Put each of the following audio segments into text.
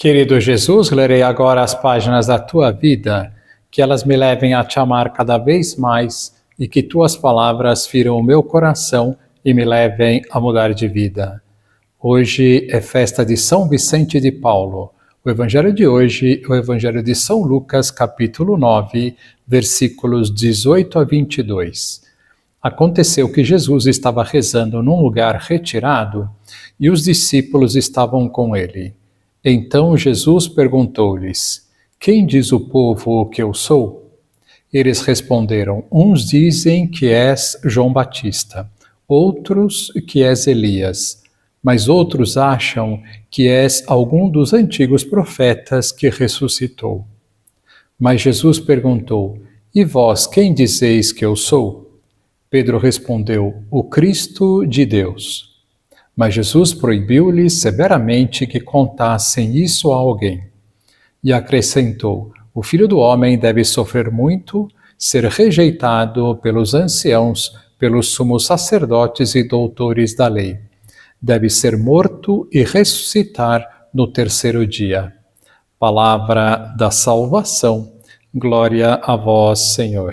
Querido Jesus, lerei agora as páginas da tua vida, que elas me levem a te amar cada vez mais e que tuas palavras firam o meu coração e me levem a mudar de vida. Hoje é festa de São Vicente de Paulo. O evangelho de hoje é o evangelho de São Lucas, capítulo 9, versículos 18 a 22. Aconteceu que Jesus estava rezando num lugar retirado e os discípulos estavam com ele. Então Jesus perguntou-lhes: Quem diz o povo que eu sou? Eles responderam: Uns dizem que és João Batista, outros que és Elias, mas outros acham que és algum dos antigos profetas que ressuscitou. Mas Jesus perguntou: E vós, quem dizeis que eu sou? Pedro respondeu: O Cristo de Deus. Mas Jesus proibiu-lhes severamente que contassem isso a alguém. E acrescentou: O Filho do Homem deve sofrer muito, ser rejeitado pelos anciãos, pelos sumos sacerdotes e doutores da lei. Deve ser morto e ressuscitar no terceiro dia. Palavra da salvação. Glória a vós, Senhor.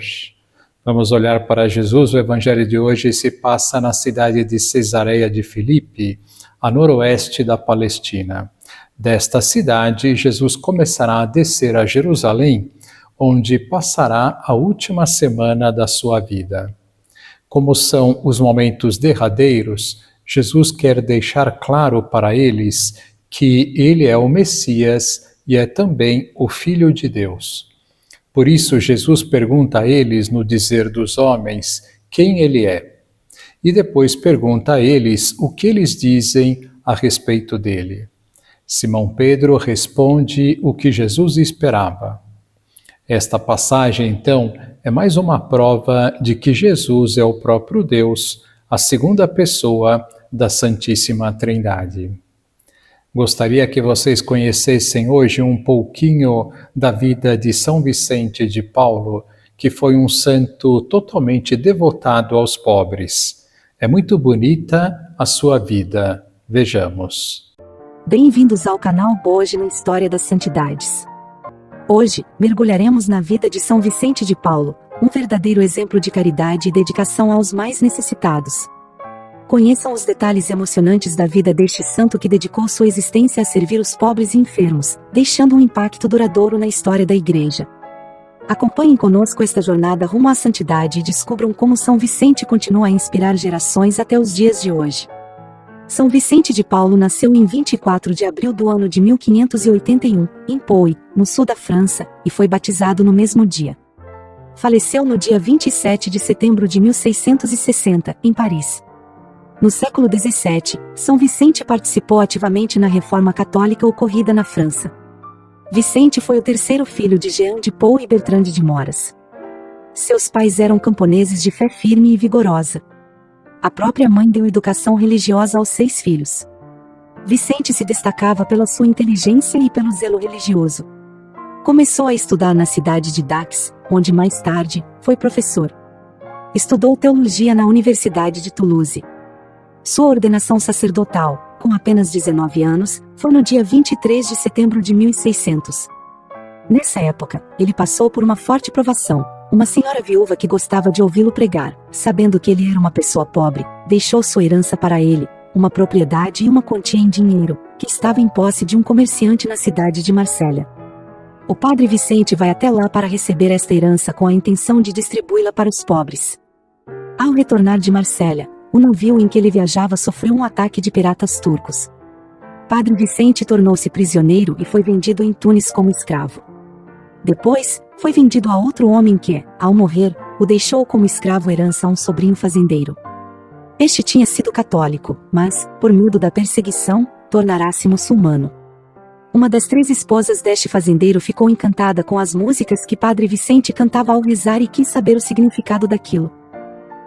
Vamos olhar para Jesus. O evangelho de hoje se passa na cidade de Cesareia de Filipe, a noroeste da Palestina. Desta cidade, Jesus começará a descer a Jerusalém, onde passará a última semana da sua vida. Como são os momentos derradeiros, Jesus quer deixar claro para eles que ele é o Messias e é também o Filho de Deus. Por isso, Jesus pergunta a eles, no dizer dos homens, quem ele é. E depois pergunta a eles o que eles dizem a respeito dele. Simão Pedro responde o que Jesus esperava. Esta passagem, então, é mais uma prova de que Jesus é o próprio Deus, a segunda pessoa da Santíssima Trindade. Gostaria que vocês conhecessem hoje um pouquinho da vida de São Vicente de Paulo, que foi um santo totalmente devotado aos pobres. É muito bonita a sua vida. Vejamos. Bem-vindos ao canal Hoje na História das Santidades. Hoje, mergulharemos na vida de São Vicente de Paulo, um verdadeiro exemplo de caridade e dedicação aos mais necessitados. Conheçam os detalhes emocionantes da vida deste santo que dedicou sua existência a servir os pobres e enfermos, deixando um impacto duradouro na história da Igreja. Acompanhem conosco esta jornada rumo à santidade e descubram como São Vicente continua a inspirar gerações até os dias de hoje. São Vicente de Paulo nasceu em 24 de abril do ano de 1581, em Pouy, no sul da França, e foi batizado no mesmo dia. Faleceu no dia 27 de setembro de 1660, em Paris. No século XVII, São Vicente participou ativamente na Reforma Católica ocorrida na França. Vicente foi o terceiro filho de Jean de Pouy e Bertrande de Moras. Seus pais eram camponeses de fé firme e vigorosa. A própria mãe deu educação religiosa aos 6 filhos. Vicente se destacava pela sua inteligência e pelo zelo religioso. Começou a estudar na cidade de Dax, onde mais tarde foi professor. Estudou teologia na Universidade de Toulouse. Sua ordenação sacerdotal, com apenas 19 anos, foi no dia 23 de setembro de 1600. Nessa época, ele passou por uma forte provação. Uma senhora viúva que gostava de ouvi-lo pregar, sabendo que ele era uma pessoa pobre, deixou sua herança para ele, uma propriedade e uma quantia em dinheiro, que estava em posse de um comerciante na cidade de Marsella. O padre Vicente vai até lá para receber esta herança com a intenção de distribuí-la para os pobres. Ao retornar de Marsella, o navio em que ele viajava sofreu um ataque de piratas turcos. Padre Vicente tornou-se prisioneiro e foi vendido em Tunis como escravo. Depois, foi vendido a outro homem que, ao morrer, o deixou como escravo herança a um sobrinho fazendeiro. Este tinha sido católico, mas, por medo da perseguição, tornará-se muçulmano. Uma das 3 esposas deste fazendeiro ficou encantada com as músicas que Padre Vicente cantava ao rezar e quis saber o significado daquilo.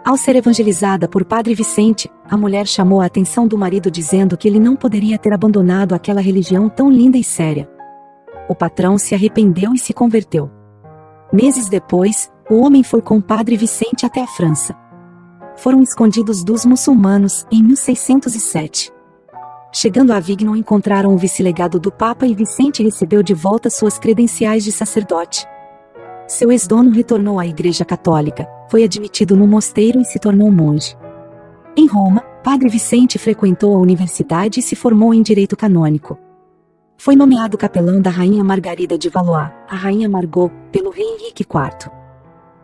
Ao ser evangelizada por Padre Vicente, a mulher chamou a atenção do marido dizendo que ele não poderia ter abandonado aquela religião tão linda e séria. O patrão se arrependeu e se converteu. Meses depois, o homem foi com Padre Vicente até a França. Foram escondidos dos muçulmanos em 1607. Chegando a Avignon, encontraram o vice-legado do Papa e Vicente recebeu de volta suas credenciais de sacerdote. Seu ex-dono retornou à Igreja Católica, foi admitido no mosteiro e se tornou monge. Em Roma, Padre Vicente frequentou a universidade e se formou em direito canônico. Foi nomeado capelão da Rainha Margarida de Valois, a Rainha Margot, pelo rei Henrique IV.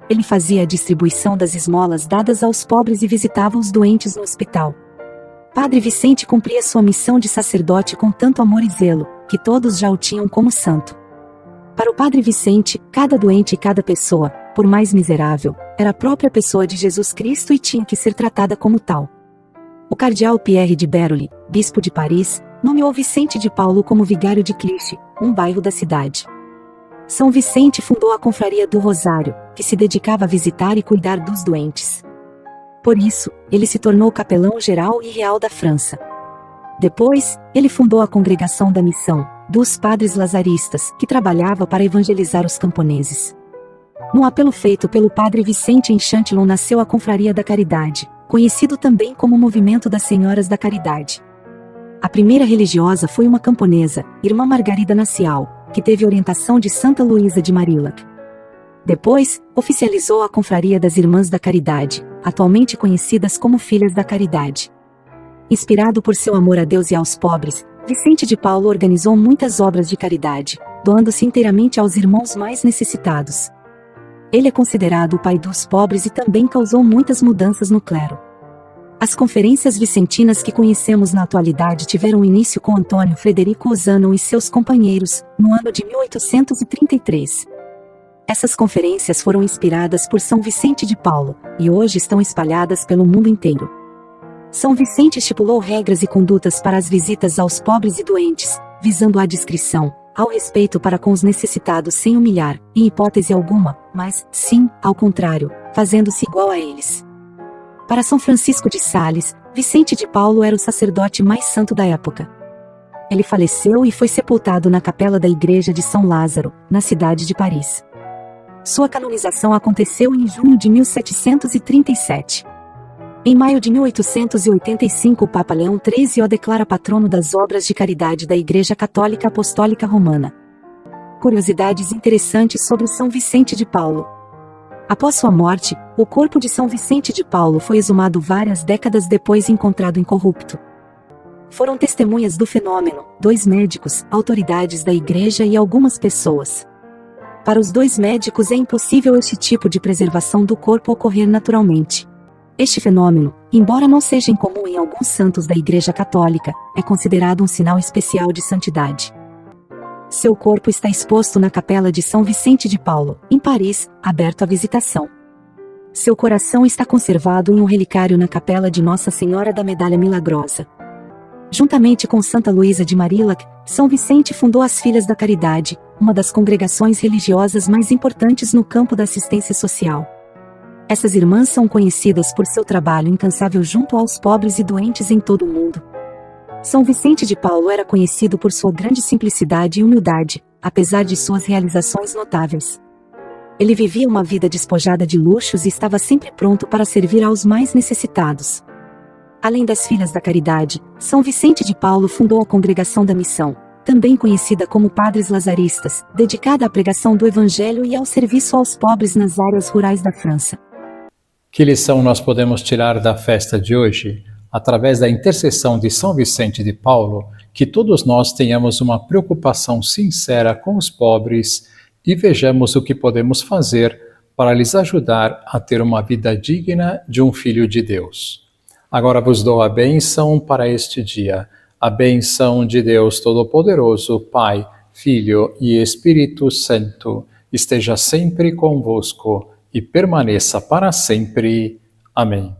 Ele fazia a distribuição das esmolas dadas aos pobres e visitava os doentes no hospital. Padre Vicente cumpria sua missão de sacerdote com tanto amor e zelo, que todos já o tinham como santo. Para o Padre Vicente, cada doente e cada pessoa, por mais miserável, era a própria pessoa de Jesus Cristo e tinha que ser tratada como tal. O cardeal Pierre de Berolly, bispo de Paris, nomeou Vicente de Paulo como vigário de Clichy, um bairro da cidade. São Vicente fundou a Confraria do Rosário, que se dedicava a visitar e cuidar dos doentes. Por isso, ele se tornou capelão geral e real da França. Depois, ele fundou a Congregação da Missão, dos Padres Lazaristas, que trabalhava para evangelizar os camponeses. No apelo feito pelo Padre Vicente em Chantillon nasceu a Confraria da Caridade, conhecido também como Movimento das Senhoras da Caridade. A primeira religiosa foi uma camponesa, Irmã Margarida Nacial, que teve orientação de Santa Luísa de Marillac. Depois, oficializou a Confraria das Irmãs da Caridade, atualmente conhecidas como Filhas da Caridade. Inspirado por seu amor a Deus e aos pobres, Vicente de Paulo organizou muitas obras de caridade, doando-se inteiramente aos irmãos mais necessitados. Ele é considerado o pai dos pobres e também causou muitas mudanças no clero. As conferências vicentinas que conhecemos na atualidade tiveram início com Antônio Frederico Ozano e seus companheiros, no ano de 1833. Essas conferências foram inspiradas por São Vicente de Paulo, e hoje estão espalhadas pelo mundo inteiro. São Vicente estipulou regras e condutas para as visitas aos pobres e doentes, visando a discrição, ao respeito para com os necessitados sem humilhar, em hipótese alguma, mas, sim, ao contrário, fazendo-se igual a eles. Para São Francisco de Sales, Vicente de Paulo era o sacerdote mais santo da época. Ele faleceu e foi sepultado na capela da Igreja de São Lázaro, na cidade de Paris. Sua canonização aconteceu em junho de 1737. Em maio de 1885, o Papa Leão XIII o declara patrono das obras de caridade da Igreja Católica Apostólica Romana. Curiosidades interessantes sobre São Vicente de Paulo. Após sua morte, o corpo de São Vicente de Paulo foi exumado várias décadas depois e encontrado incorrupto. Foram testemunhas do fenômeno 2 médicos, autoridades da Igreja e algumas pessoas. Para os 2 médicos é impossível este tipo de preservação do corpo ocorrer naturalmente. Este fenômeno, embora não seja incomum em alguns santos da Igreja Católica, é considerado um sinal especial de santidade. Seu corpo está exposto na Capela de São Vicente de Paulo, em Paris, aberto à visitação. Seu coração está conservado em um relicário na Capela de Nossa Senhora da Medalha Milagrosa. Juntamente com Santa Luísa de Marillac, São Vicente fundou as Filhas da Caridade, uma das congregações religiosas mais importantes no campo da assistência social. Essas irmãs são conhecidas por seu trabalho incansável junto aos pobres e doentes em todo o mundo. São Vicente de Paulo era conhecido por sua grande simplicidade e humildade, apesar de suas realizações notáveis. Ele vivia uma vida despojada de luxos e estava sempre pronto para servir aos mais necessitados. Além das Filhas da Caridade, São Vicente de Paulo fundou a Congregação da Missão, também conhecida como Padres Lazaristas, dedicada à pregação do Evangelho e ao serviço aos pobres nas áreas rurais da França. Que lição nós podemos tirar da festa de hoje? Através da intercessão de São Vicente de Paulo, que todos nós tenhamos uma preocupação sincera com os pobres e vejamos o que podemos fazer para lhes ajudar a ter uma vida digna de um filho de Deus. Agora vos dou a bênção para este dia. A bênção de Deus Todo-Poderoso, Pai, Filho e Espírito Santo, esteja sempre convosco e permaneça para sempre. Amém.